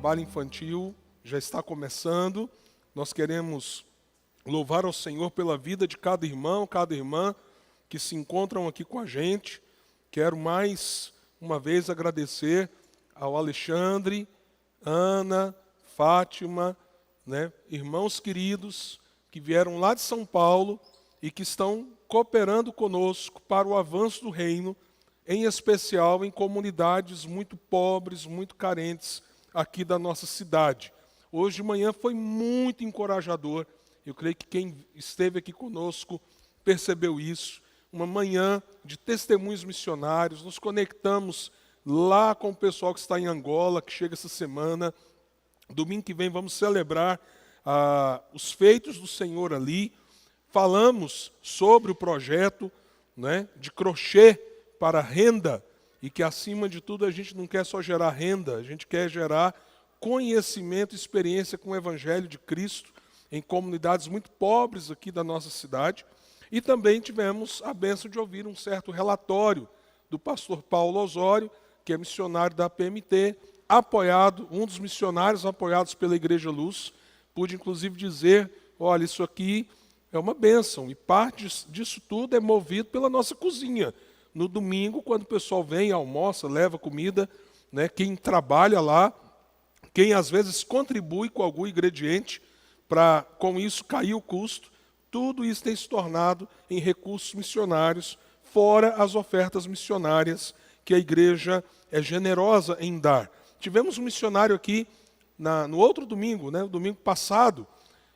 trabalho infantil já está começando. Nós queremos louvar ao Senhor pela vida de cada irmão, cada irmã que se encontram aqui com a gente. Quero mais uma vez agradecer ao Alexandre, Ana, Fátima, irmãos queridos que vieram lá de São Paulo e que estão cooperando conosco para o avanço do reino, em especial em comunidades muito pobres, muito carentes aqui da nossa cidade. Hoje de manhã foi muito encorajador. Eu creio que quem esteve aqui conosco percebeu isso. Uma manhã de testemunhos missionários. Nos conectamos lá com o pessoal que está em Angola, que chega essa semana. Domingo que vem vamos celebrar os feitos do Senhor ali. Falamos sobre o projeto de crochê para renda, e que acima de tudo a gente não quer só gerar renda, a gente quer gerar conhecimento e experiência com o Evangelho de Cristo em comunidades muito pobres aqui da nossa cidade. E também tivemos a bênção de ouvir um certo relatório do pastor Paulo Osório, que é missionário da PMT, apoiado, um dos missionários apoiados pela Igreja Luz. Pude inclusive dizer, olha, isso aqui é uma bênção, e parte disso tudo é movido pela nossa cozinha. No domingo, quando o pessoal vem, almoça, leva comida, quem trabalha lá, quem às vezes contribui com algum ingrediente para com isso cair o custo, tudo isso tem se tornado em recursos missionários, fora as ofertas missionárias que a igreja é generosa em dar. Tivemos um missionário aqui no outro domingo, o domingo passado,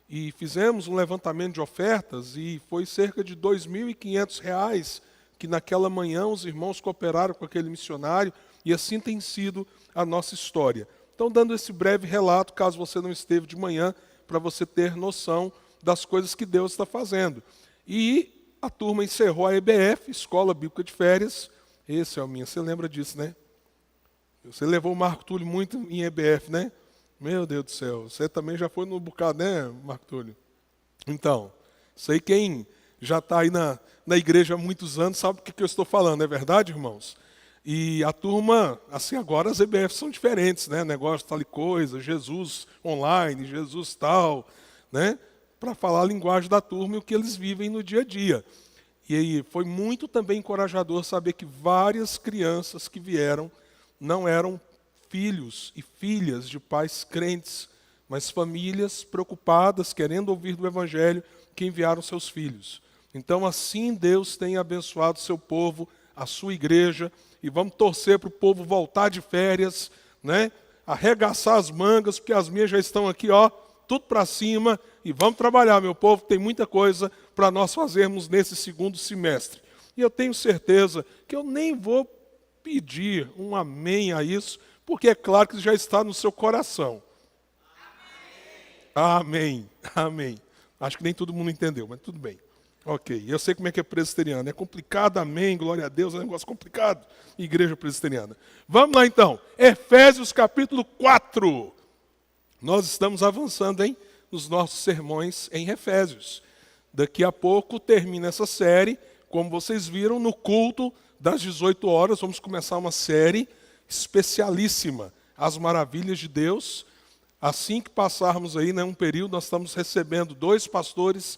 e fizemos um levantamento de ofertas e foi cerca de R$ 2.500 que naquela manhã os irmãos cooperaram com aquele missionário, e assim tem sido a nossa história. Então, dando esse breve relato, caso você não esteve de manhã, para você ter noção das coisas que Deus está fazendo. E a turma encerrou a EBF, Escola Bíblica de Férias. Esse é o minha, você lembra disso, né? Você levou o Marco Túlio muito em EBF, né? Meu Deus do céu, você também já foi no bocado, né, Marco Túlio? Então, sei quem já está aí na igreja há muitos anos sabe o que eu estou falando, é verdade, irmãos? E a turma, assim, agora as EBFs são diferentes, negócio tal e coisa, Jesus online, Jesus tal, para falar a linguagem da turma e o que eles vivem no dia a dia. E aí foi muito também encorajador saber que várias crianças que vieram não eram filhos e filhas de pais crentes, mas famílias preocupadas, querendo ouvir do Evangelho, que enviaram seus filhos. Então, assim Deus tem abençoado o seu povo, a sua igreja, e vamos torcer para o povo voltar de férias, arregaçar as mangas, porque as minhas já estão aqui, tudo para cima, e vamos trabalhar, meu povo, tem muita coisa para nós fazermos nesse segundo semestre. E eu tenho certeza que eu nem vou pedir um amém a isso, porque é claro que já está no seu coração. Amém. Amém. Acho que nem todo mundo entendeu, mas tudo bem. Ok, eu sei como é que é presbiteriano. É complicado, amém, glória a Deus, é um negócio complicado. Igreja presbiteriana. Vamos lá então, Efésios capítulo 4. Nós estamos avançando nos nossos sermões em Efésios. Daqui a pouco termina essa série, como vocês viram, no culto das 18 horas, vamos começar uma série especialíssima, As Maravilhas de Deus. Assim que passarmos aí, um período, nós estamos recebendo 2 pastores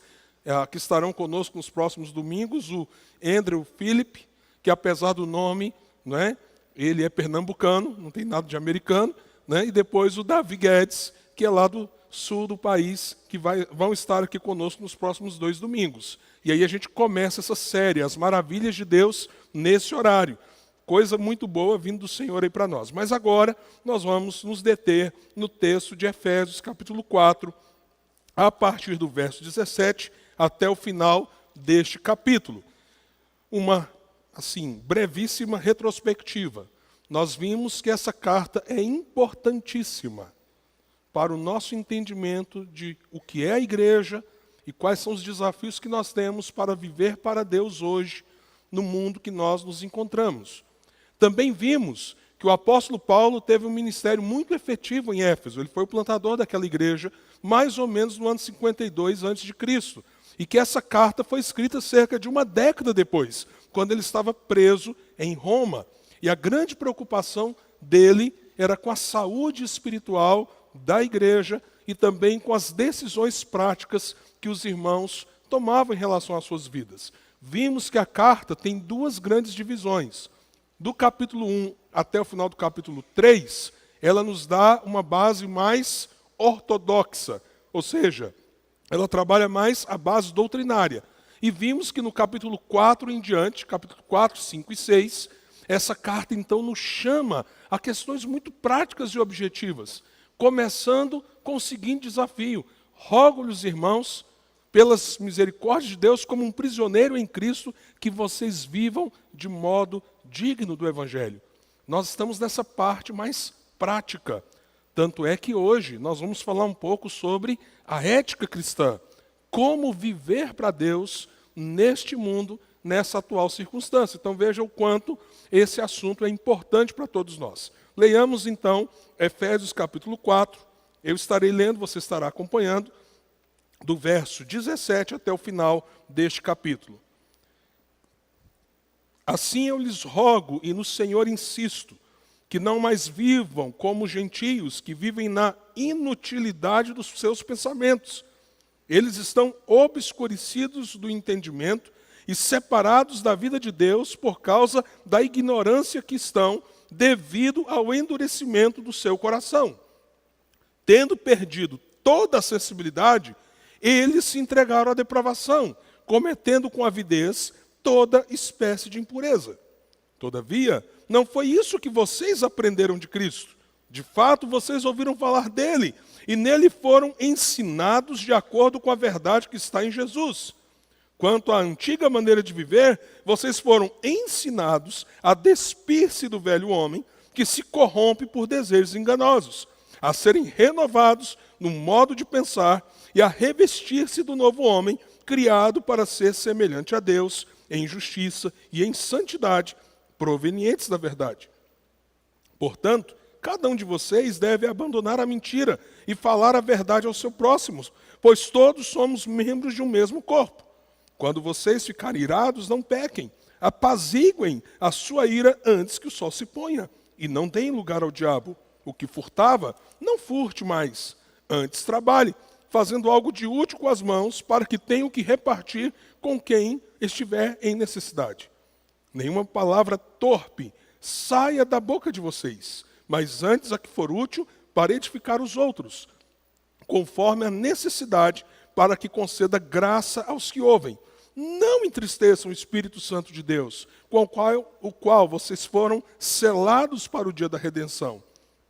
que estarão conosco nos próximos domingos, o Andrew Philip, que apesar do nome, ele é pernambucano, não tem nada de americano, e depois o Davi Guedes, que é lá do sul do país, que vão estar aqui conosco nos próximos 2 domingos. E aí a gente começa essa série, As Maravilhas de Deus, nesse horário. Coisa muito boa vindo do Senhor aí para nós. Mas agora nós vamos nos deter no texto de Efésios, capítulo 4, a partir do verso 17 até o final deste capítulo. Uma, brevíssima retrospectiva. Nós vimos que essa carta é importantíssima para o nosso entendimento de o que é a igreja e quais são os desafios que nós temos para viver para Deus hoje, no mundo que nós nos encontramos. Também vimos que o apóstolo Paulo teve um ministério muito efetivo em Éfeso. Ele foi o plantador daquela igreja, mais ou menos no ano 52 a.C., e que essa carta foi escrita cerca de uma década depois, quando ele estava preso em Roma. E a grande preocupação dele era com a saúde espiritual da igreja e também com as decisões práticas que os irmãos tomavam em relação às suas vidas. Vimos que a carta tem duas grandes divisões. Do capítulo 1 até o final do capítulo 3, ela nos dá uma base mais ortodoxa, ou seja, ela trabalha mais a base doutrinária. E vimos que no capítulo 4 em diante, capítulo 4, 5 e 6, essa carta então nos chama a questões muito práticas e objetivas, começando com o seguinte desafio: rogo-lhes, irmãos, pelas misericórdias de Deus, como um prisioneiro em Cristo, que vocês vivam de modo digno do Evangelho. Nós estamos nessa parte mais prática. Tanto é que hoje nós vamos falar um pouco sobre a ética cristã. Como viver para Deus neste mundo, nessa atual circunstância. Então veja o quanto esse assunto é importante para todos nós. Leiamos então Efésios capítulo 4. Eu estarei lendo, você estará acompanhando, do verso 17 até o final deste capítulo. Assim eu lhes rogo e no Senhor insisto, que não mais vivam como gentios que vivem na inutilidade dos seus pensamentos. Eles estão obscurecidos do entendimento e separados da vida de Deus por causa da ignorância que estão devido ao endurecimento do seu coração. Tendo perdido toda a sensibilidade, eles se entregaram à depravação, cometendo com avidez toda espécie de impureza. Todavia, não foi isso que vocês aprenderam de Cristo. De fato, vocês ouviram falar dele, e nele foram ensinados de acordo com a verdade que está em Jesus. Quanto à antiga maneira de viver, vocês foram ensinados a despir-se do velho homem, que se corrompe por desejos enganosos, a serem renovados no modo de pensar e a revestir-se do novo homem, criado para ser semelhante a Deus, em justiça e em santidade, provenientes da verdade. Portanto, cada um de vocês deve abandonar a mentira e falar a verdade ao seu próximo, pois todos somos membros de um mesmo corpo. Quando vocês ficarem irados, não pequem, apaziguem a sua ira antes que o sol se ponha, e não deem lugar ao diabo. O que furtava, não furte mais, antes trabalhe, fazendo algo de útil com as mãos, para que tenha o que repartir com quem estiver em necessidade. Nenhuma palavra torpe saia da boca de vocês, mas antes a que for útil para edificar os outros, conforme a necessidade, para que conceda graça aos que ouvem. Não entristeçam o Espírito Santo de Deus, com o qual vocês foram selados para o dia da redenção.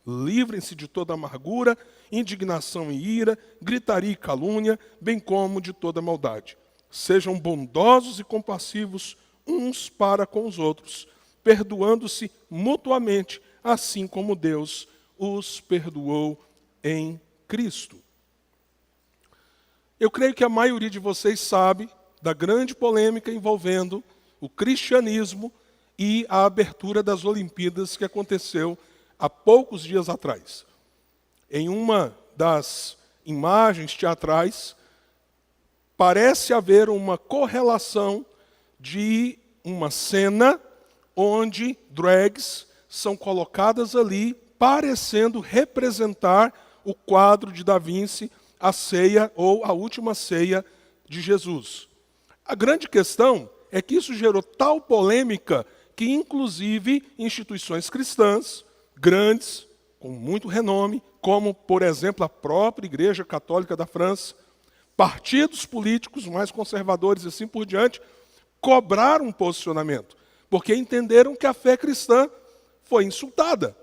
Livrem-se de toda amargura, indignação e ira, gritaria e calúnia, bem como de toda maldade. Sejam bondosos e compassivos uns para com os outros, perdoando-se mutuamente, assim como Deus os perdoou em Cristo. Eu creio que a maioria de vocês sabe da grande polêmica envolvendo o cristianismo e a abertura das Olimpíadas que aconteceu há poucos dias atrás. Em uma das imagens teatrais, parece haver uma correlação de uma cena onde drags são colocadas ali, parecendo representar o quadro de Da Vinci, a ceia ou a última ceia de Jesus. A grande questão é que isso gerou tal polêmica que, inclusive, instituições cristãs, grandes, com muito renome, como, por exemplo, a própria Igreja Católica da França, partidos políticos mais conservadores e assim por diante, cobraram um posicionamento, porque entenderam que a fé cristã foi insultada.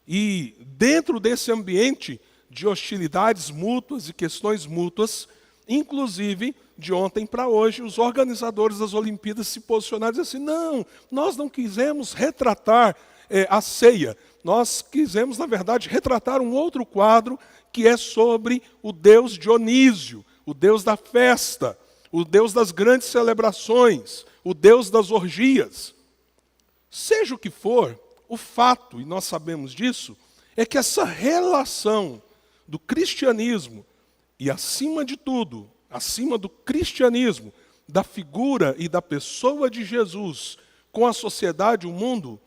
E dentro desse ambiente de hostilidades mútuas e questões mútuas, inclusive, de ontem para hoje, os organizadores das Olimpíadas se posicionaram e disseram assim: não, nós não quisemos retratar a ceia, nós quisemos, na verdade, retratar um outro quadro que é sobre o deus Dionísio, o deus da festa, o deus das grandes celebrações, o deus das orgias. Seja o que for, o fato, e nós sabemos disso, é que essa relação do cristianismo e, acima de tudo, acima do cristianismo, da figura e da pessoa de Jesus com a sociedade, o mundo,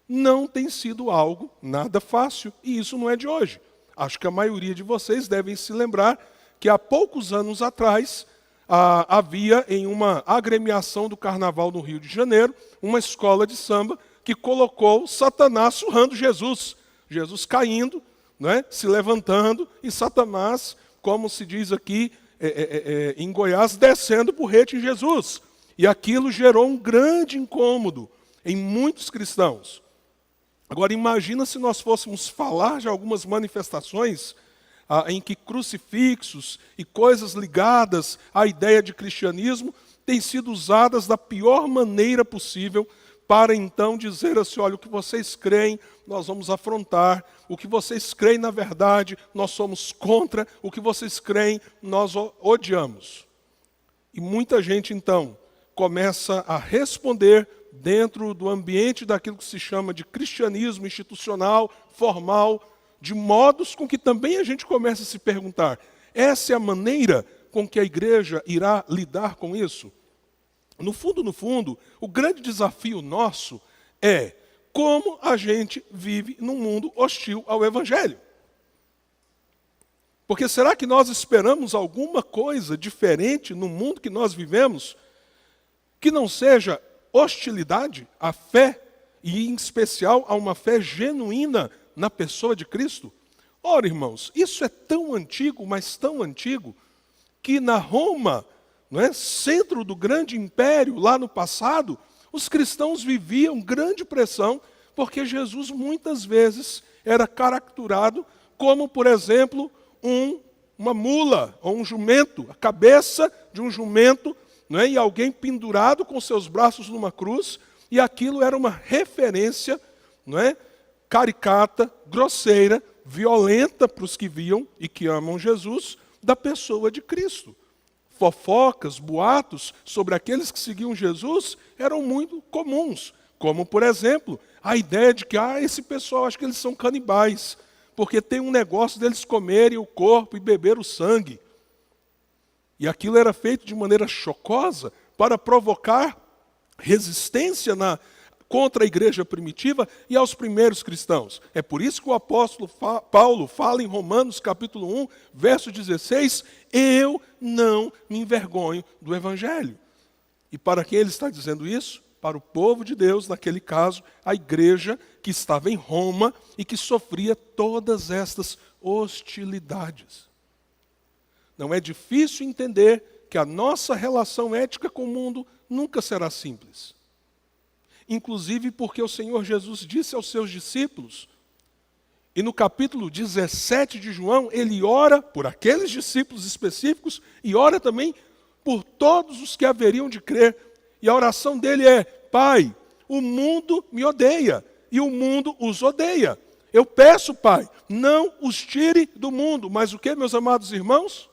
não tem sido algo nada fácil, e isso não é de hoje. Acho que a maioria de vocês devem se lembrar que há poucos anos atrás havia em uma agremiação do Carnaval no Rio de Janeiro, uma escola de samba que colocou Satanás surrando Jesus. Jesus caindo, né, se levantando, e Satanás, como se diz aqui em Goiás, descendo por rete em Jesus. E aquilo gerou um grande incômodo em muitos cristãos. Agora imagina se nós fôssemos falar de algumas manifestações em que crucifixos e coisas ligadas à ideia de cristianismo têm sido usadas da pior maneira possível para então dizer assim, olha, o que vocês creem, nós vamos afrontar, o que vocês creem na verdade, nós somos contra, o que vocês creem, nós odiamos. E muita gente então começa a responder dentro do ambiente daquilo que se chama de cristianismo institucional, formal, de modos com que também a gente começa a se perguntar, essa é a maneira com que a igreja irá lidar com isso? No fundo, o grande desafio nosso é como a gente vive num mundo hostil ao Evangelho. Porque será que nós esperamos alguma coisa diferente no mundo que nós vivemos que não seja hostilidade à fé e, em especial, a uma fé genuína na pessoa de Cristo? Ora, irmãos, isso é tão antigo, mas tão antigo, que na Roma, não é, centro do grande império, lá no passado, os cristãos viviam grande pressão, porque Jesus muitas vezes era caricturado como, por exemplo, uma mula ou um jumento, a cabeça de um jumento, não é, e alguém pendurado com seus braços numa cruz, e aquilo era uma referência, não é, caricata, grosseira, violenta para os que viam e que amam Jesus, da pessoa de Cristo. Fofocas, boatos sobre aqueles que seguiam Jesus eram muito comuns, como, por exemplo, a ideia de que esse pessoal, acho que eles são canibais, porque tem um negócio deles comerem o corpo e beber o sangue. E aquilo era feito de maneira chocosa para provocar resistência contra a igreja primitiva e aos primeiros cristãos. É por isso que o apóstolo Paulo fala em Romanos capítulo 1, verso 16, eu não me envergonho do Evangelho. E para quem ele está dizendo isso? Para o povo de Deus, naquele caso, a igreja que estava em Roma e que sofria todas estas hostilidades. Não é difícil entender que a nossa relação ética com o mundo nunca será simples. Inclusive porque o Senhor Jesus disse aos seus discípulos, e no capítulo 17 de João, ele ora por aqueles discípulos específicos e ora também por todos os que haveriam de crer. E a oração dele é, Pai, o mundo me odeia e o mundo os odeia. Eu peço, Pai, não os tire do mundo, mas o que, meus amados irmãos?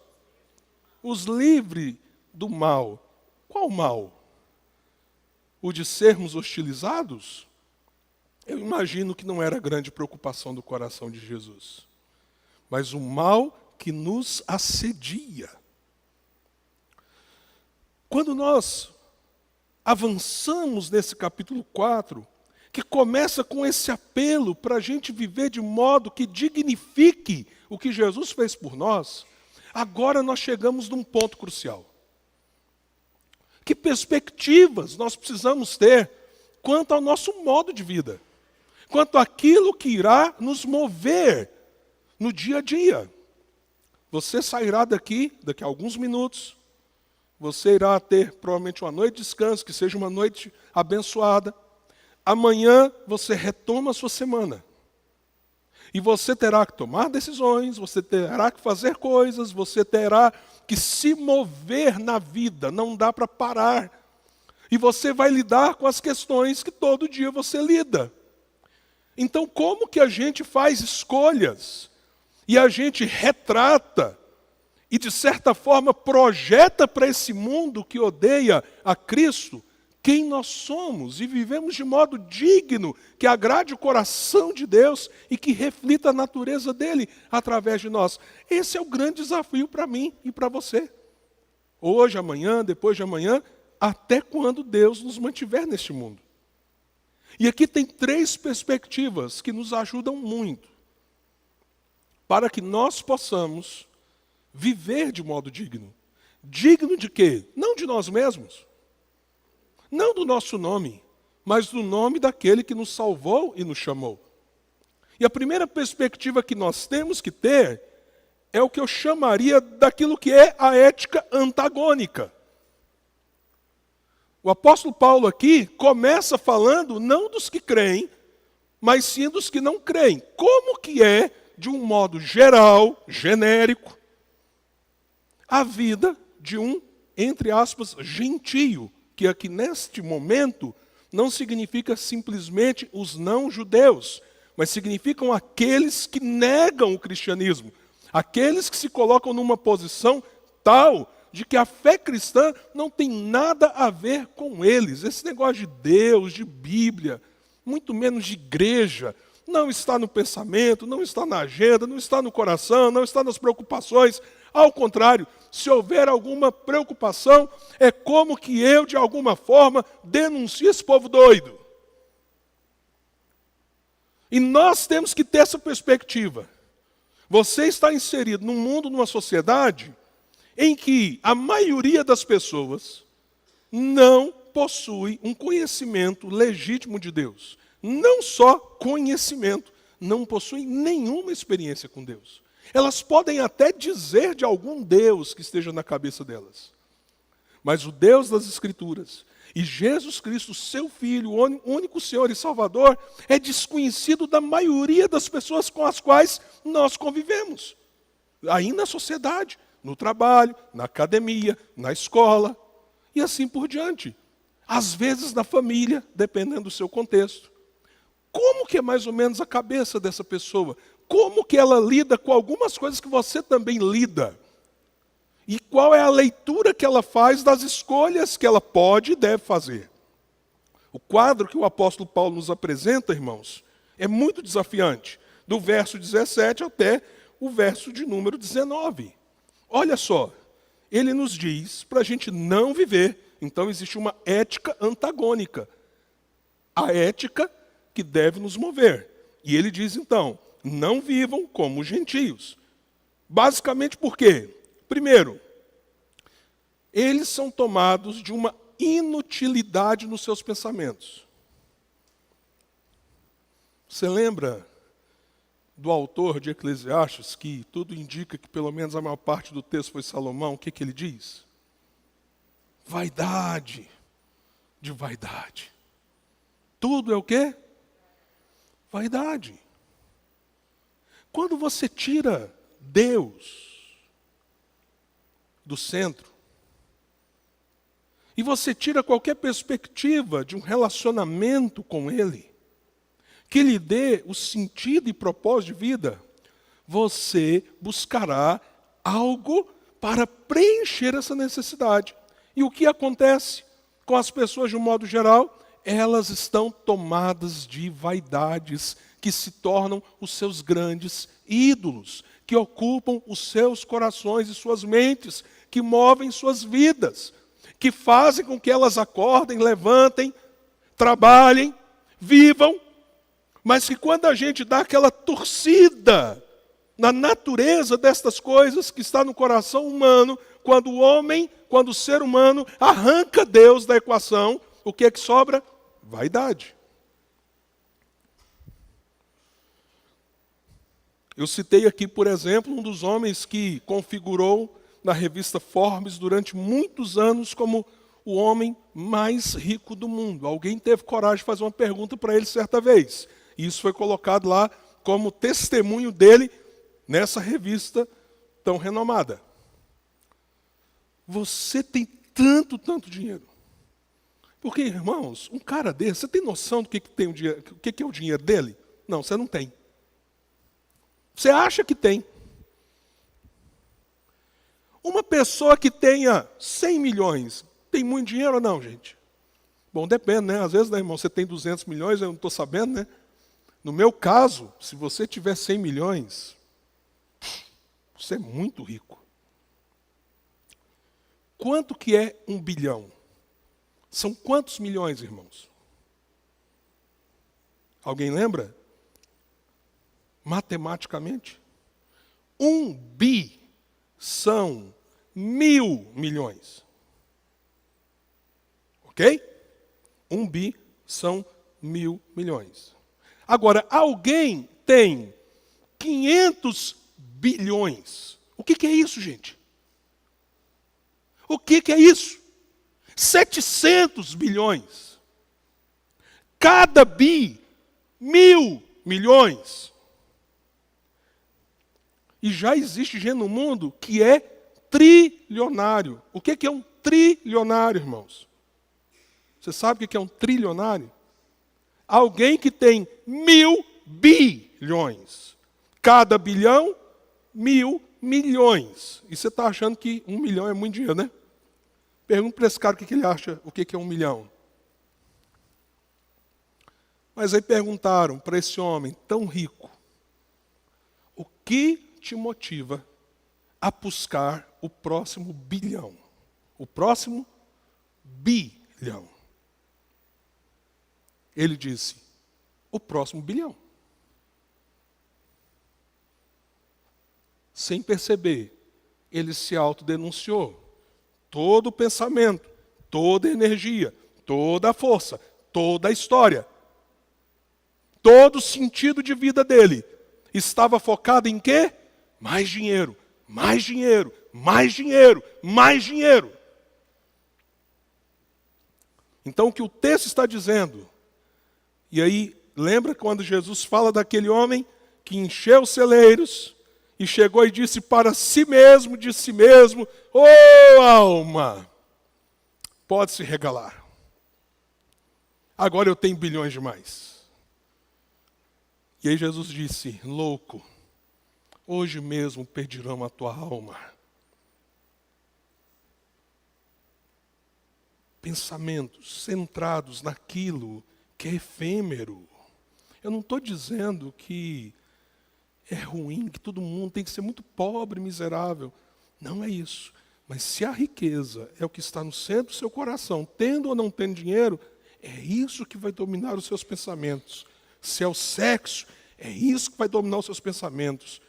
Os livre do mal. Qual mal? O de sermos hostilizados? Eu imagino que não era a grande preocupação do coração de Jesus. Mas o mal que nos assedia. Quando nós avançamos nesse capítulo 4, que começa com esse apelo para a gente viver de modo que dignifique o que Jesus fez por nós, agora nós chegamos num ponto crucial. Que perspectivas nós precisamos ter quanto ao nosso modo de vida? Quanto àquilo que irá nos mover no dia a dia? Você sairá daqui a alguns minutos, você irá ter provavelmente uma noite de descanso, que seja uma noite abençoada. Amanhã você retoma a sua semana. E você terá que tomar decisões, você terá que fazer coisas, você terá que se mover na vida, não dá para parar. E você vai lidar com as questões que todo dia você lida. Então, como que a gente faz escolhas? E a gente retrata e, de certa forma, projeta para esse mundo que odeia a Cristo quem nós somos e vivemos de modo digno, que agrade o coração de Deus e que reflita a natureza dele através de nós. Esse é o grande desafio para mim e para você. Hoje, amanhã, depois de amanhã, até quando Deus nos mantiver neste mundo. E aqui tem 3 perspectivas que nos ajudam muito para que nós possamos viver de modo digno. Digno de quê? Não de nós mesmos, não do nosso nome, mas do nome daquele que nos salvou e nos chamou. E a primeira perspectiva que nós temos que ter é o que eu chamaria daquilo que é a ética antagônica. O apóstolo Paulo aqui começa falando não dos que creem, mas sim dos que não creem. Como que é, de um modo geral, genérico, a vida de um, entre aspas, gentio, que aqui neste momento não significa simplesmente os não-judeus, mas significam aqueles que negam o cristianismo, aqueles que se colocam numa posição tal de que a fé cristã não tem nada a ver com eles. Esse negócio de Deus, de Bíblia, muito menos de igreja, não está no pensamento, não está na agenda, não está no coração, não está nas preocupações. Ao contrário, se houver alguma preocupação, é como que eu, de alguma forma, denuncio esse povo doido. E nós temos que ter essa perspectiva. Você está inserido num mundo, numa sociedade, em que a maioria das pessoas não possui um conhecimento legítimo de Deus. Não só conhecimento, não possuem nenhuma experiência com Deus. Elas podem até dizer de algum Deus que esteja na cabeça delas. Mas o Deus das Escrituras e Jesus Cristo, seu Filho, o único Senhor e Salvador, é desconhecido da maioria das pessoas com as quais nós convivemos. Aí na sociedade, no trabalho, na academia, na escola, e assim por diante. Às vezes na família, dependendo do seu contexto. Como que é mais ou menos a cabeça dessa pessoa? Como que ela lida com algumas coisas que você também lida? E qual é a leitura que ela faz das escolhas que ela pode e deve fazer? O quadro que o apóstolo Paulo nos apresenta, irmãos, é muito desafiante. Do verso 17 até o verso de número 19. Olha só, ele nos diz para a gente não viver. Então existe uma ética antagônica. A ética que deve nos mover. E ele diz então, não vivam como gentios. Basicamente por quê? Primeiro, eles são tomados de uma inutilidade nos seus pensamentos. Você lembra do autor de Eclesiastes, que tudo indica que pelo menos a maior parte do texto foi Salomão? O que ele diz? Vaidade de vaidade. Tudo é o quê? Vaidade. Quando você tira Deus do centro, e você tira qualquer perspectiva de um relacionamento com Ele, que lhe dê o sentido e propósito de vida, você buscará algo para preencher essa necessidade. E o que acontece com as pessoas de um modo geral? Elas estão tomadas de vaidades que se tornam os seus grandes ídolos, que ocupam os seus corações e suas mentes, que movem suas vidas, que fazem com que elas acordem, levantem, trabalhem, vivam, mas que quando a gente dá aquela torcida na natureza destas coisas que está no coração humano, quando o ser humano arranca Deus da equação, o que é que sobra? Vaidade. Eu citei aqui, por exemplo, um dos homens que configurou na revista Forbes durante muitos anos como o homem mais rico do mundo. Alguém teve coragem de fazer uma pergunta para ele certa vez. E isso foi colocado lá como testemunho dele nessa revista tão renomada. Você tem tanto dinheiro. Porque, irmãos, um cara desse, você tem noção do que tem o dinheiro, o que é o dinheiro dele? Não, você não tem. Você acha que tem. Uma pessoa que tenha 100 milhões, tem muito dinheiro ou não, gente? Bom, depende, né? Às vezes, né, irmão, você tem 200 milhões, eu não estou sabendo, né? No meu caso, se você tiver 100 milhões, você é muito rico. Quanto que é 1 bilhão? São quantos milhões, irmãos? Alguém lembra? Matematicamente, 1 bi são 1.000 milhões. Ok? 1 bi são 1.000 milhões. Agora, alguém tem 500 bilhões. O que é isso, gente? O que é isso? 700 bilhões. Cada bi, 1.000 milhões. E já existe gente no mundo que é trilionário. O que é um trilionário, irmãos? Você sabe o que é um trilionário? Alguém que tem 1.000 bilhões. Cada bilhão, 1.000 milhões. E você está achando que 1 milhão é muito dinheiro, né? Pergunta para esse cara o que ele acha, o que é 1 milhão. Mas aí perguntaram para esse homem tão rico, o que te motiva a buscar o próximo bilhão? O próximo bilhão. Ele disse, o próximo bilhão. Sem perceber, ele se autodenunciou. Todo o pensamento, toda a energia, toda a força, toda a história, todo o sentido de vida dele estava focado em quê? Mais dinheiro, mais dinheiro, mais dinheiro, mais dinheiro. Então o que o texto está dizendo, e aí lembra quando Jesus fala daquele homem que encheu os celeiros e chegou e disse para si mesmo, de si mesmo, ô alma, pode se regalar. Agora eu tenho bilhões demais. E aí Jesus disse, louco, hoje mesmo perderão a tua alma. Pensamentos centrados naquilo que é efêmero. Eu não estou dizendo que é ruim, que todo mundo tem que ser muito pobre, miserável. Não é isso. Mas se a riqueza é o que está no centro do seu coração, tendo ou não tendo dinheiro, é isso que vai dominar os seus pensamentos. Se é o sexo, é isso que vai dominar os seus pensamentos.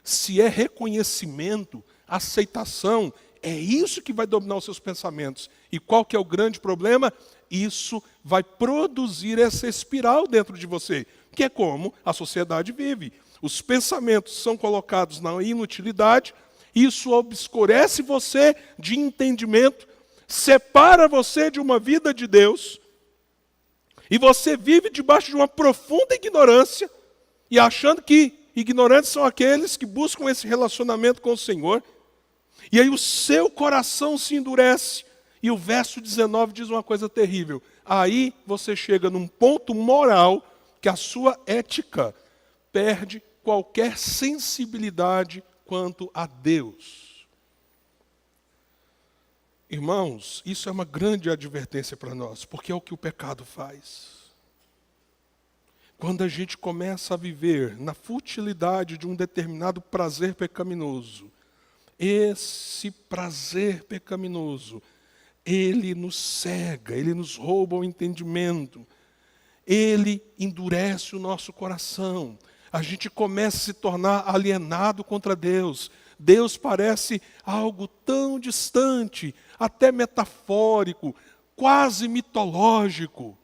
Se é reconhecimento, aceitação, é isso que vai dominar os seus pensamentos. E qual que é o grande problema? Isso vai produzir essa espiral dentro de você, que é como a sociedade vive. Os pensamentos são colocados na inutilidade, isso obscurece você de entendimento, separa você de uma vida de Deus, e você vive debaixo de uma profunda ignorância, e achando que ignorantes são aqueles que buscam esse relacionamento com o Senhor, e aí o seu coração se endurece, e o verso 19 diz uma coisa terrível. Aí você chega num ponto moral que a sua ética perde qualquer sensibilidade quanto a Deus. Irmãos, isso é uma grande advertência para nós, porque é o que o pecado faz. Quando a gente começa a viver na futilidade de um determinado prazer pecaminoso, esse prazer pecaminoso, ele nos cega, ele nos rouba o entendimento, ele endurece o nosso coração. A gente começa a se tornar alienado contra Deus. Deus parece algo tão distante, até metafórico, quase mitológico.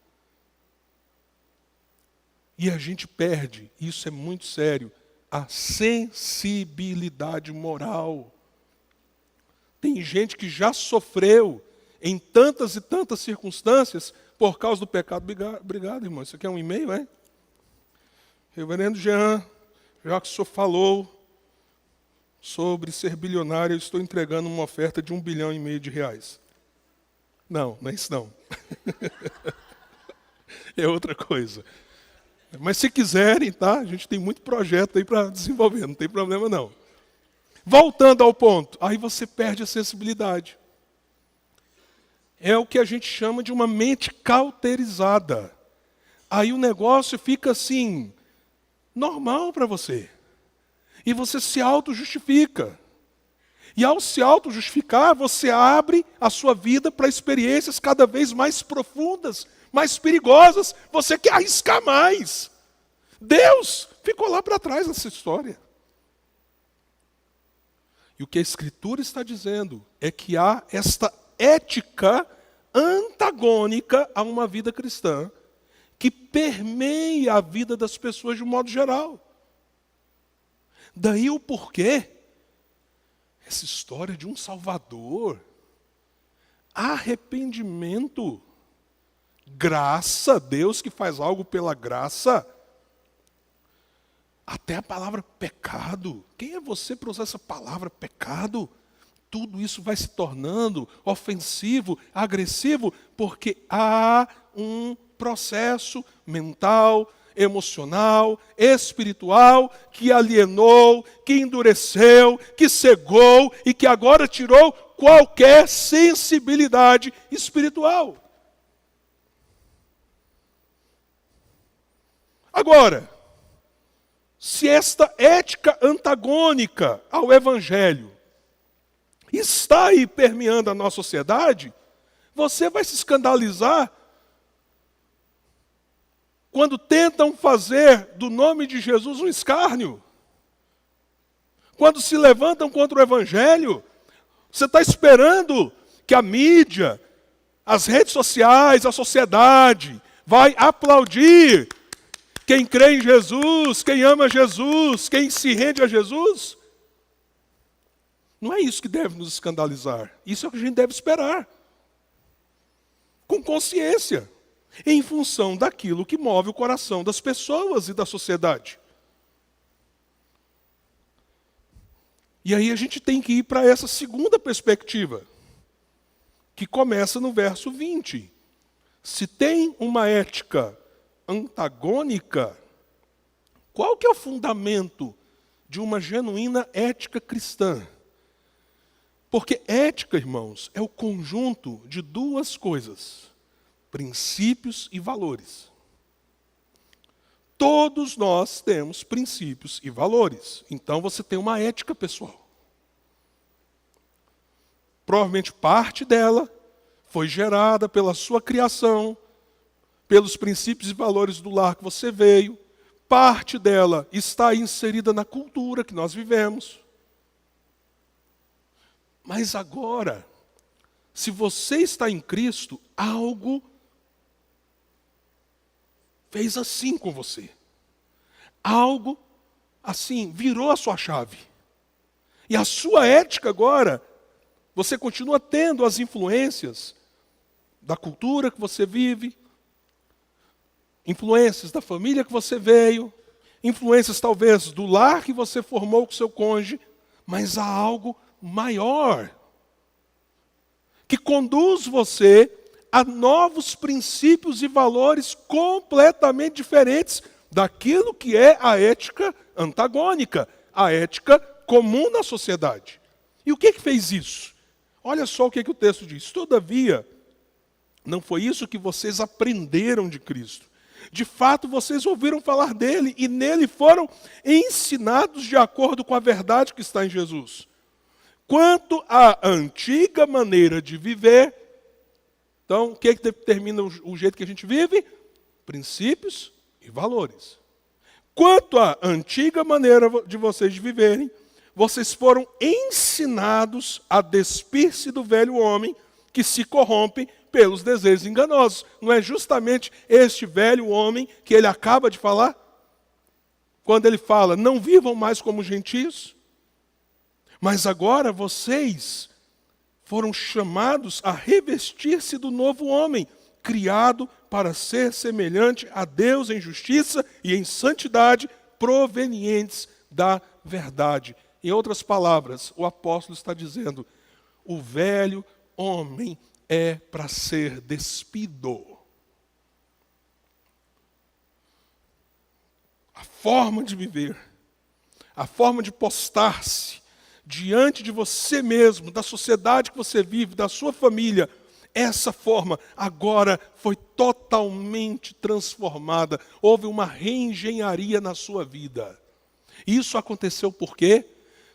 E a gente perde, isso é muito sério, a sensibilidade moral. Tem gente que já sofreu em tantas e tantas circunstâncias por causa do pecado. Obrigado, irmão. Isso aqui é um e-mail, é? Reverendo Jean, já que o senhor falou sobre ser bilionário, eu estou entregando uma oferta de R$1,5 bilhão de reais. Não, não é isso não. É outra coisa. Mas se quiserem, tá? A gente tem muito projeto aí para desenvolver, não tem problema não. Voltando ao ponto, aí você perde a sensibilidade. É o que a gente chama de uma mente cauterizada. Aí o negócio fica assim, normal para você. E você se auto-justifica. E ao se auto-justificar, você abre a sua vida para experiências cada vez mais profundas, mais perigosas. Você quer arriscar mais. Deus ficou lá para trás nessa história. E o que a Escritura está dizendo é que há esta ética antagônica a uma vida cristã que permeia a vida das pessoas de um modo geral. Daí o porquê essa história de um Salvador, arrependimento, graça, Deus que faz algo pela graça, até a palavra pecado. Quem é você para usar essa palavra pecado? Tudo isso vai se tornando ofensivo, agressivo, porque há um processo mental, emocional, espiritual, que alienou, que endureceu, que cegou e que agora tirou qualquer sensibilidade espiritual. Agora, se esta ética antagônica ao Evangelho está aí permeando a nossa sociedade, você vai se escandalizar quando tentam fazer do nome de Jesus um escárnio. Quando se levantam contra o Evangelho, você está esperando que a mídia, as redes sociais, a sociedade vai aplaudir quem crê em Jesus, quem ama Jesus, quem se rende a Jesus? Não é isso que deve nos escandalizar. Isso é o que a gente deve esperar. Com consciência. Em função daquilo que move o coração das pessoas e da sociedade. E aí a gente tem que ir para essa segunda perspectiva, que começa no verso 20. Se tem uma ética antagônica, qual que é o fundamento de uma genuína ética cristã? Porque ética, irmãos, é o conjunto de duas coisas: princípios e valores. Todos nós temos princípios e valores. Então você tem uma ética pessoal. Provavelmente parte dela foi gerada pela sua criação, pelos princípios e valores do lar que você veio. Parte dela está inserida na cultura que nós vivemos. Mas agora, se você está em Cristo, algo fez assim com você. Algo assim virou a sua chave. E a sua ética agora, você continua tendo as influências da cultura que você vive, influências da família que você veio, influências talvez do lar que você formou com seu cônjuge, mas há algo maior que conduz você a novos princípios e valores completamente diferentes daquilo que é a ética antagônica, a ética comum na sociedade. E o que fez isso? Olha só o que o texto diz. Todavia, não foi isso que vocês aprenderam de Cristo. De fato, vocês ouviram falar dele e nele foram ensinados de acordo com a verdade que está em Jesus. Quanto à antiga maneira de viver, então, o que é que determina o jeito que a gente vive? Princípios e valores. Quanto à antiga maneira de vocês de viverem, vocês foram ensinados a despir-se do velho homem que se corrompe pelos desejos enganosos. Não é justamente este velho homem que ele acaba de falar? Quando ele fala, não vivam mais como gentios, mas agora vocês foram chamados a revestir-se do novo homem, criado para ser semelhante a Deus em justiça e em santidade, provenientes da verdade. Em outras palavras, o apóstolo está dizendo, o velho homem é para ser despido. A forma de viver, a forma de postar-se diante de você mesmo, da sociedade que você vive, da sua família, essa forma agora foi totalmente transformada. Houve uma reengenharia na sua vida. Isso aconteceu por quê?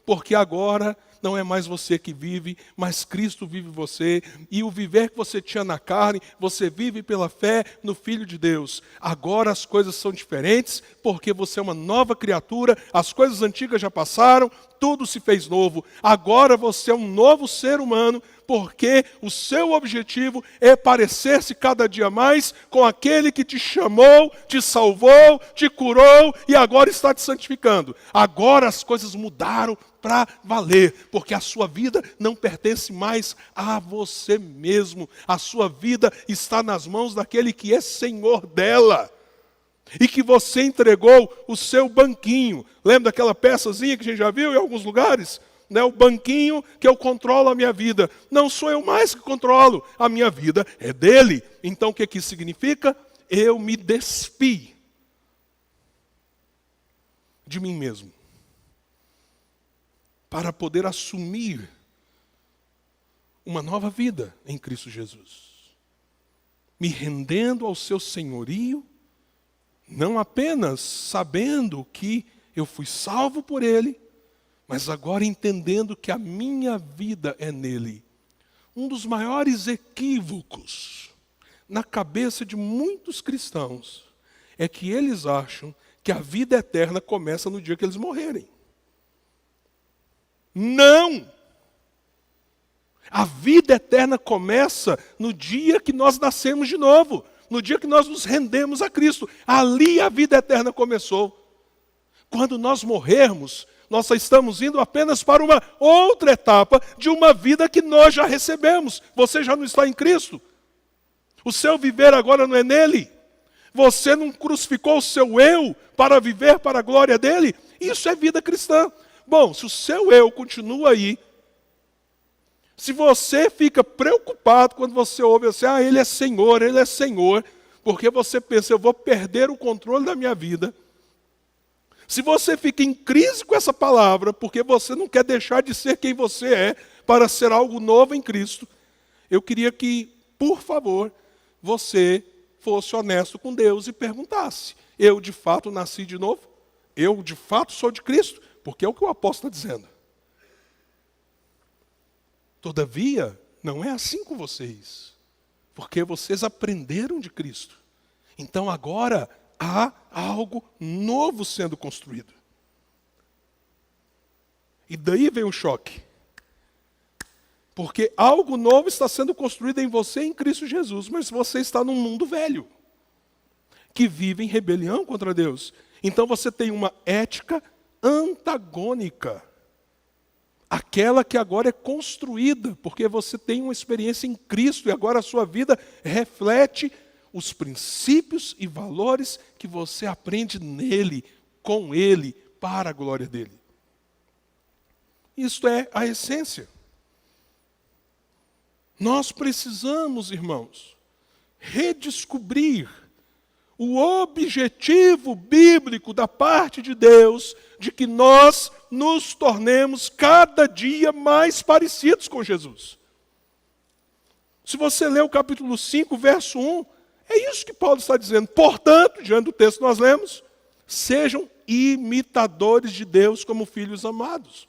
Porque agora não é mais você que vive, mas Cristo vive em você. E o viver que você tinha na carne, você vive pela fé no Filho de Deus. Agora as coisas são diferentes, porque você é uma nova criatura, as coisas antigas já passaram, tudo se fez novo. Agora você é um novo ser humano, porque o seu objetivo é parecer-se cada dia mais com aquele que te chamou, te salvou, te curou e agora está te santificando. Agora as coisas mudaram para valer, porque a sua vida não pertence mais a você mesmo. A sua vida está nas mãos daquele que é Senhor dela. E que você entregou o seu banquinho. Lembra daquela peçazinha que a gente já viu em alguns lugares? Né, o banquinho que eu controlo a minha vida. Não sou eu mais que controlo, a minha vida é dele. Então o que isso significa? Eu me despi de mim mesmo, para poder assumir uma nova vida em Cristo Jesus. Me rendendo ao seu senhorio, não apenas sabendo que eu fui salvo por ele, mas agora entendendo que a minha vida é nele. Um dos maiores equívocos na cabeça de muitos cristãos é que eles acham que a vida eterna começa no dia que eles morrerem. Não! A vida eterna começa no dia que nós nascemos de novo, no dia que nós nos rendemos a Cristo. Ali a vida eterna começou. Quando nós morrermos, nós só estamos indo apenas para uma outra etapa de uma vida que nós já recebemos. Você já não está em Cristo. O seu viver agora não é nele. Você não crucificou o seu eu para viver para a glória dele. Isso é vida cristã. Bom, se o seu eu continua aí, se você fica preocupado quando você ouve assim, ele é Senhor, porque você pensa, eu vou perder o controle da minha vida. Se você fica em crise com essa palavra, porque você não quer deixar de ser quem você é, para ser algo novo em Cristo, eu queria que, por favor, você fosse honesto com Deus e perguntasse, eu de fato nasci de novo? Eu de fato sou de Cristo? Porque é o que o apóstolo está dizendo. Todavia, não é assim com vocês, porque vocês aprenderam de Cristo. Então agora há algo novo sendo construído. E daí vem o choque. Porque algo novo está sendo construído em você em Cristo Jesus, mas você está num mundo velho, que vive em rebelião contra Deus. Então você tem uma ética antagônica. Aquela que agora é construída, porque você tem uma experiência em Cristo e agora a sua vida reflete os princípios e valores que você aprende nele, com ele, para a glória dele. Isto é a essência. Nós precisamos, irmãos, redescobrir o objetivo bíblico da parte de Deus de que nós nos tornemos cada dia mais parecidos com Jesus. Se você ler o capítulo 5, verso 1, é isso que Paulo está dizendo. Portanto, diante do texto que nós lemos, sejam imitadores de Deus como filhos amados.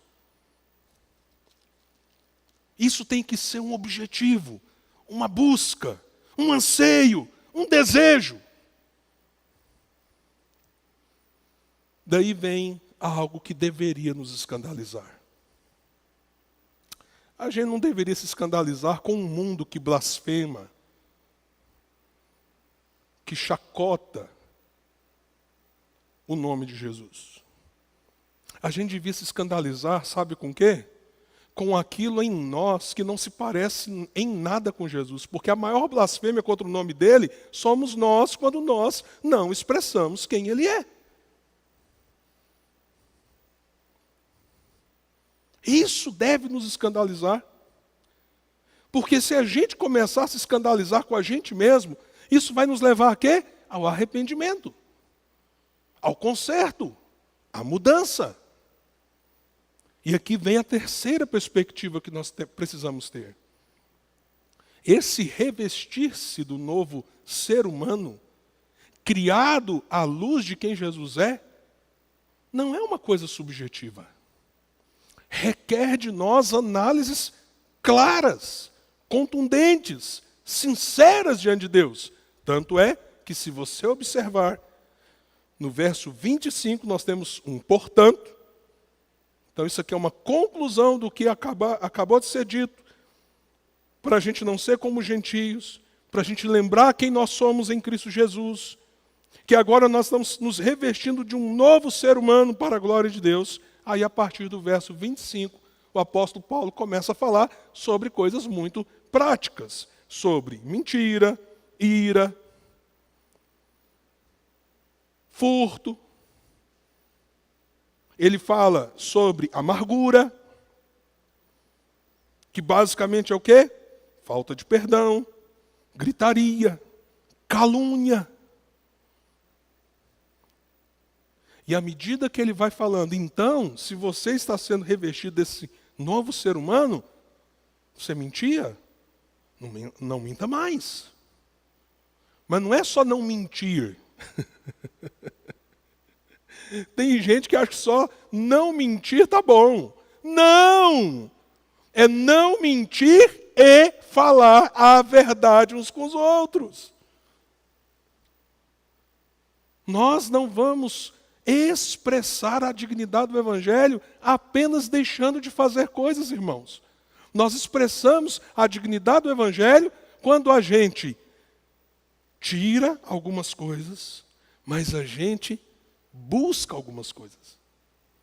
Isso tem que ser um objetivo, uma busca, um anseio, um desejo. Daí vem algo que deveria nos escandalizar. A gente não deveria se escandalizar com um mundo que blasfema, que chacota o nome de Jesus. A gente devia se escandalizar, sabe com o quê? Com aquilo em nós que não se parece em nada com Jesus. Porque a maior blasfêmia contra o nome dele somos nós quando nós não expressamos quem ele é. Isso deve nos escandalizar. Porque se a gente começar a se escandalizar com a gente mesmo, isso vai nos levar a quê? Ao arrependimento, ao conserto, à mudança. E aqui vem a terceira perspectiva que nós precisamos ter. Esse revestir-se do novo ser humano, criado à luz de quem Jesus é, não é uma coisa subjetiva. requer de nós análises claras, contundentes, sinceras diante de Deus. Tanto é que, se você observar, no verso 25 nós temos um portanto. Então isso aqui é uma conclusão do que acabou de ser dito, para a gente não ser como gentios, para a gente lembrar quem nós somos em Cristo Jesus, que agora nós estamos nos revestindo de um novo ser humano para a glória de Deus. Aí, a partir do verso 25, o apóstolo Paulo começa a falar sobre coisas muito práticas, sobre mentira, ira, furto. Ele fala sobre amargura, que basicamente é o quê? Falta de perdão, gritaria, calúnia. E à medida que ele vai falando, então, se você está sendo revestido desse novo ser humano, você mentia? Não minta mais. Mas não é só não mentir. Tem gente que acha que só não mentir tá bom. Não! É não mentir e falar a verdade uns com os outros. Nós não vamos expressar a dignidade do Evangelho apenas deixando de fazer coisas, irmãos. Nós expressamos a dignidade do Evangelho quando a gente tira algumas coisas, mas a gente busca algumas coisas.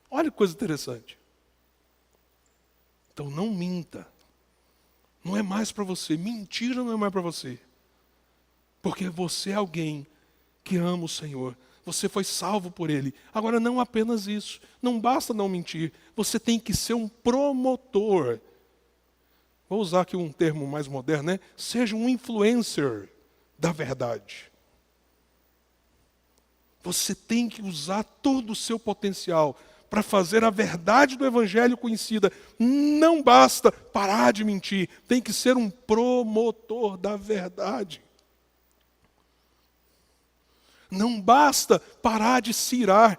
Olha que coisa interessante. Então não minta. Não é mais para você. Mentira não é mais para você. Porque você é alguém que ama o Senhor. Você foi salvo por Ele. Agora, não apenas isso. Não basta não mentir. Você tem que ser um promotor. Vou usar aqui um termo mais moderno, né? Seja um influencer da verdade. Você tem que usar todo o seu potencial para fazer a verdade do Evangelho conhecida. Não basta parar de mentir. Tem que ser um promotor da verdade. Não basta parar de se irar.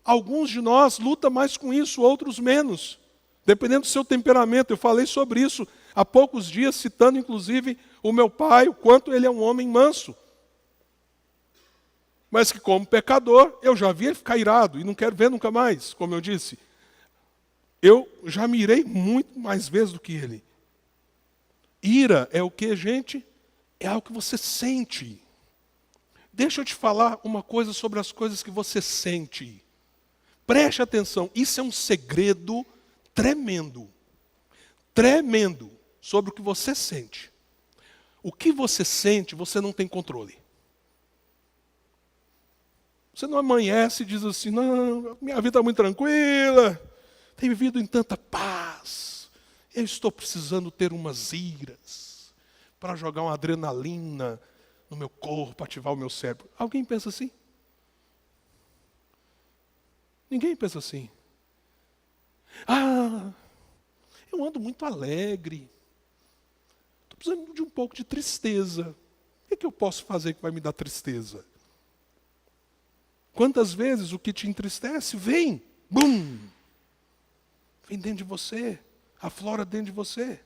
Alguns de nós lutam mais com isso, outros menos. Dependendo do seu temperamento. Eu falei sobre isso há poucos dias, citando inclusive o meu pai, o quanto ele é um homem manso. Mas que, como pecador, eu já vi ele ficar irado e não quero ver nunca mais, como eu disse. Eu já me irei muito mais vezes do que ele. Ira é o que, gente? É algo que você sente. Deixa eu te falar uma coisa sobre as coisas que você sente. Preste atenção, isso é um segredo tremendo. Tremendo sobre o que você sente. O que você sente, você não tem controle. Você não amanhece e diz assim, não, minha vida está muito tranquila, tenho vivido em tanta paz, eu estou precisando ter umas iras para jogar uma adrenalina no meu corpo, ativar o meu cérebro. Alguém pensa assim? Ninguém pensa assim. Ah, eu ando muito alegre, estou precisando de um pouco de tristeza. O que eu posso fazer que vai me dar tristeza? Quantas vezes o que te entristece vem, bum, vem dentro de você, aflora dentro de você.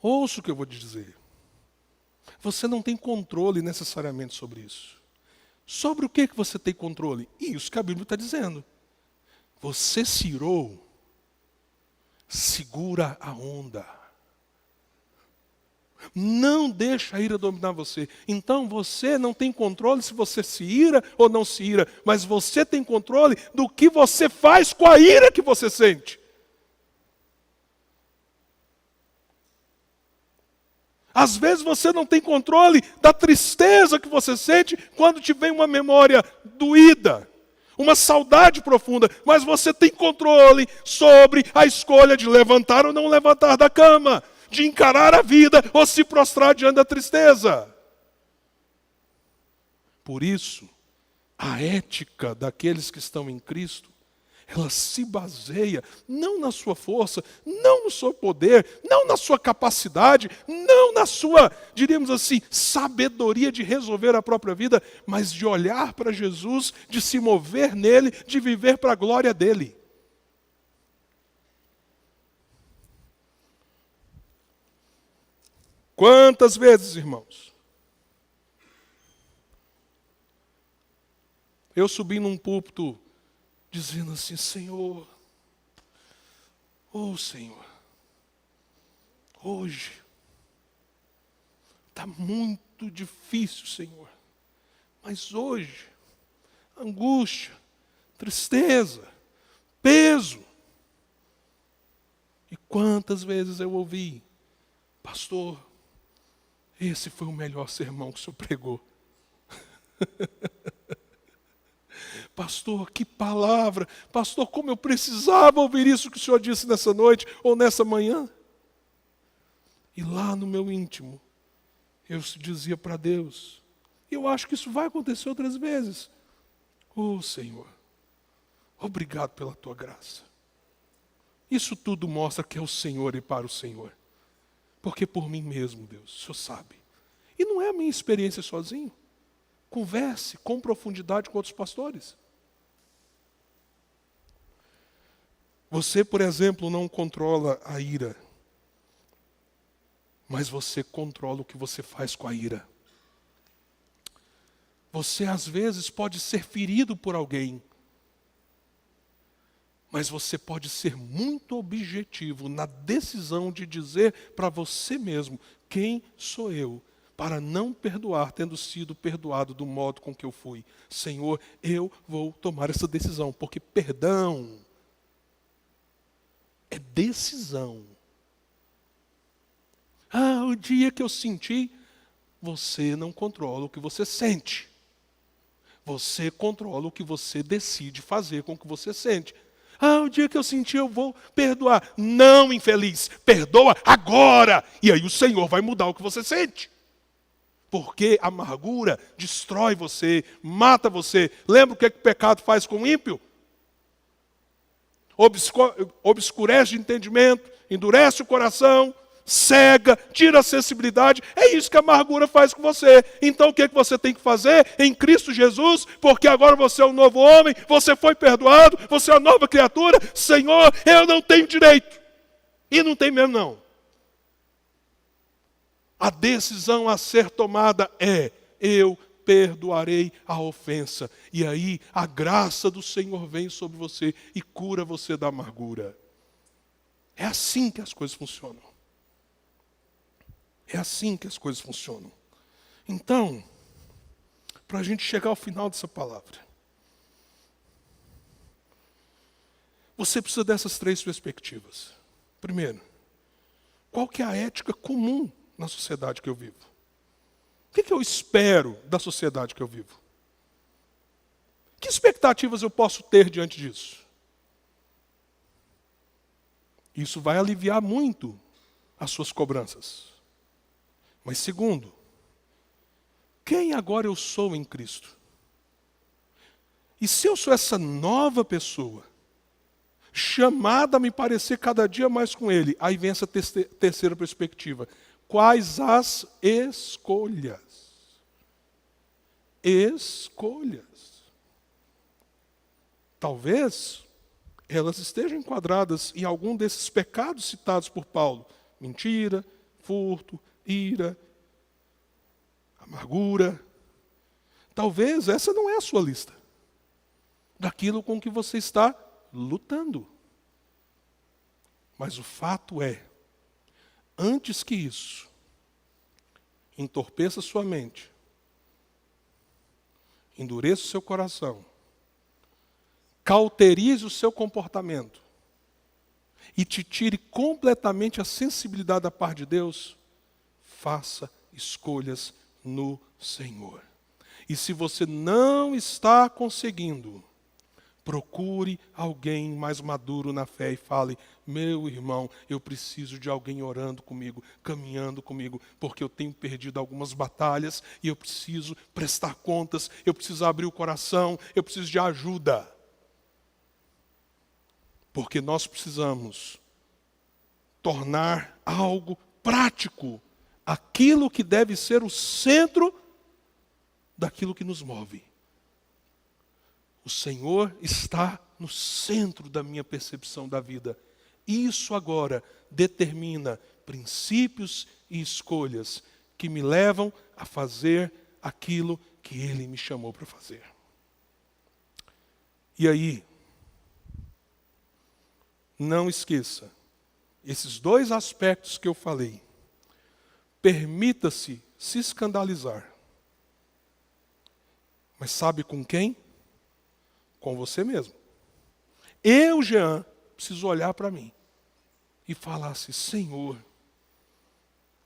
Ouça o que eu vou te dizer. Você não tem controle necessariamente sobre isso. Sobre o que você tem controle? Isso que a Bíblia está dizendo. Você se irou, segura a onda. Não deixa a ira dominar você. Então você não tem controle se você se ira ou não se ira, mas você tem controle do que você faz com a ira que você sente. Às vezes você não tem controle da tristeza que você sente quando te vem uma memória doída, uma saudade profunda, mas você tem controle sobre a escolha de levantar ou não levantar da cama, de encarar a vida ou se prostrar diante da tristeza. Por isso, a ética daqueles que estão em Cristo, ela se baseia não na sua força, não no seu poder, não na sua capacidade, não na sua, diríamos assim, sabedoria de resolver a própria vida, mas de olhar para Jesus, de se mover nele, de viver para a glória dele. Quantas vezes, irmãos, eu subi num púlpito dizendo assim: Senhor, Senhor, hoje está muito difícil, Senhor, mas hoje, angústia, tristeza, peso. E quantas vezes eu ouvi: pastor, esse foi o melhor sermão que o senhor pregou. Pastor, que palavra. Pastor, como eu precisava ouvir isso que o senhor disse nessa noite ou nessa manhã. E lá no meu íntimo, eu dizia para Deus, e eu acho que isso vai acontecer outras vezes: Senhor, obrigado pela tua graça. Isso tudo mostra que é o Senhor e para o Senhor. Porque por mim mesmo, Deus, o Senhor sabe. E não é a minha experiência sozinho. Converse com profundidade com outros pastores. Você, por exemplo, não controla a ira. Mas você controla o que você faz com a ira. Você, às vezes, pode ser ferido por alguém. Mas você pode ser muito objetivo na decisão de dizer para você mesmo: quem sou eu para não perdoar, tendo sido perdoado do modo com que eu fui? Senhor, eu vou tomar essa decisão, porque perdão é decisão. O dia que eu senti, você não controla o que você sente. Você controla o que você decide fazer com o que você sente. O dia que eu senti, eu vou perdoar. Não, infeliz, perdoa agora. E aí o Senhor vai mudar o que você sente. Porque a amargura destrói você, mata você. Lembra o que o pecado faz com o ímpio? Obscurece o entendimento, endurece o coração, cega, tira a sensibilidade. É isso que a amargura faz com você. Então o que você tem que fazer em Cristo Jesus? Porque agora você é um novo homem, você foi perdoado, você é uma nova criatura. Senhor, eu não tenho direito. E não tem mesmo não. A decisão a ser tomada é: eu perdoarei a ofensa. E aí a graça do Senhor vem sobre você e cura você da amargura. É assim que as coisas funcionam. É assim que as coisas funcionam. Então, para a gente chegar ao final dessa palavra, você precisa dessas 3 perspectivas. Primeiro, qual que é a ética comum na sociedade que eu vivo? O que eu espero da sociedade que eu vivo? Que expectativas eu posso ter diante disso? Isso vai aliviar muito as suas cobranças. Mas segundo, quem agora eu sou em Cristo? E se eu sou essa nova pessoa, chamada a me parecer cada dia mais com Ele, aí vem essa terceira perspectiva. Quais as escolhas? Escolhas. Talvez elas estejam enquadradas em algum desses pecados citados por Paulo: mentira, furto, ira, amargura. Talvez essa não é a sua lista daquilo com que você está lutando. Mas o fato é, antes que isso entorpeça sua mente, endureça o seu coração, cauterize o seu comportamento e te tire completamente a sensibilidade da parte de Deus, faça escolhas no Senhor. E se você não está conseguindo, procure alguém mais maduro na fé e fale: meu irmão, eu preciso de alguém orando comigo, caminhando comigo, porque eu tenho perdido algumas batalhas e eu preciso prestar contas, eu preciso abrir o coração, eu preciso de ajuda. Porque nós precisamos tornar algo prático aquilo que deve ser o centro daquilo que nos move. O Senhor está no centro da minha percepção da vida. Isso agora determina princípios e escolhas que me levam a fazer aquilo que Ele me chamou para fazer. E aí, não esqueça, esses dois aspectos que eu falei. Permita-se se escandalizar. Mas sabe com quem? Com você mesmo. Eu, Jean, preciso olhar para mim e falar assim: Senhor,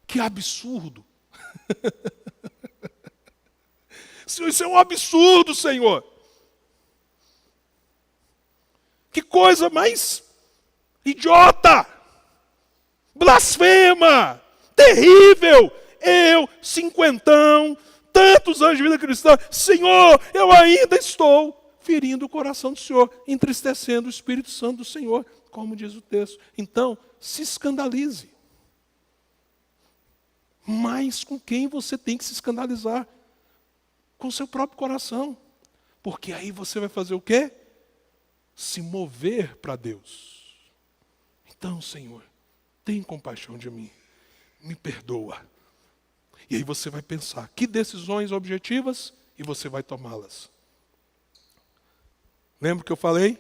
que absurdo. Senhor, isso é um absurdo, Senhor. Que coisa mais idiota, blasfema, terrível. Eu, cinquentão, tantos anos de vida cristã, Senhor, eu ainda estou ferindo o coração do Senhor, entristecendo o Espírito Santo do Senhor, como diz o texto. Então, se escandalize. Mas com quem você tem que se escandalizar? Com o seu próprio coração. Porque aí você vai fazer o quê? Se mover para Deus. Então, Senhor, tem compaixão de mim. Me perdoa. E aí você vai pensar, que decisões objetivas? E você vai tomá-las. Lembra que eu falei?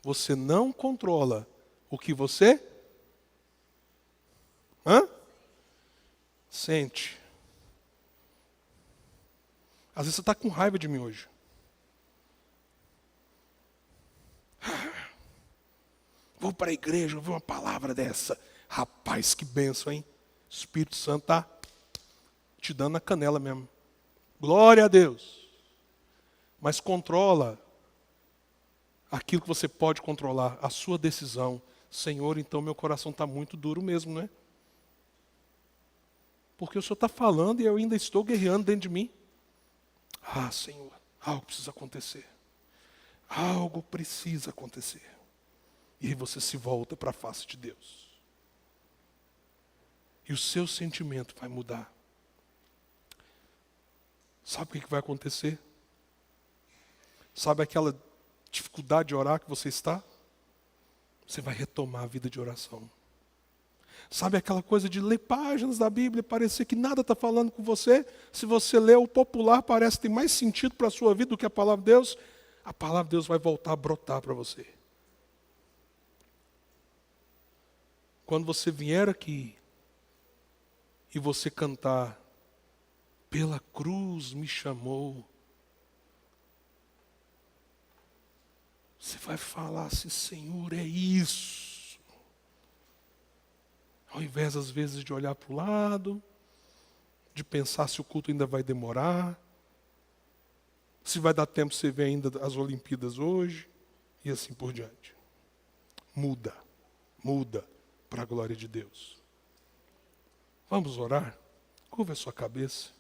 Você não controla o que você sente. Às vezes você está com raiva de mim hoje. Vou para a igreja, ouvir uma palavra dessa. Rapaz, que bênção, hein? O Espírito Santo está te dando na canela mesmo. Glória a Deus. Mas controla aquilo que você pode controlar, a sua decisão. Senhor, então meu coração está muito duro mesmo, não é? Porque o Senhor está falando e eu ainda estou guerreando dentro de mim. Ah, Senhor, algo precisa acontecer. Algo precisa acontecer. E aí você se volta para a face de Deus. E o seu sentimento vai mudar. Sabe o que vai acontecer? Sabe aquela dificuldade de orar que você está? Você vai retomar a vida de oração. Sabe aquela coisa de ler páginas da Bíblia e parecer que nada está falando com você? Se você lê o popular, parece que tem mais sentido para a sua vida do que a palavra de Deus. A palavra de Deus vai voltar a brotar para você. Quando você vier aqui e você cantar, pela cruz me chamou, você vai falar assim, Senhor, é isso. Ao invés, às vezes, de olhar para o lado, de pensar se o culto ainda vai demorar, se vai dar tempo de você ver ainda as Olimpíadas hoje, e assim por diante. Muda para a glória de Deus. Vamos orar? Curva a sua cabeça.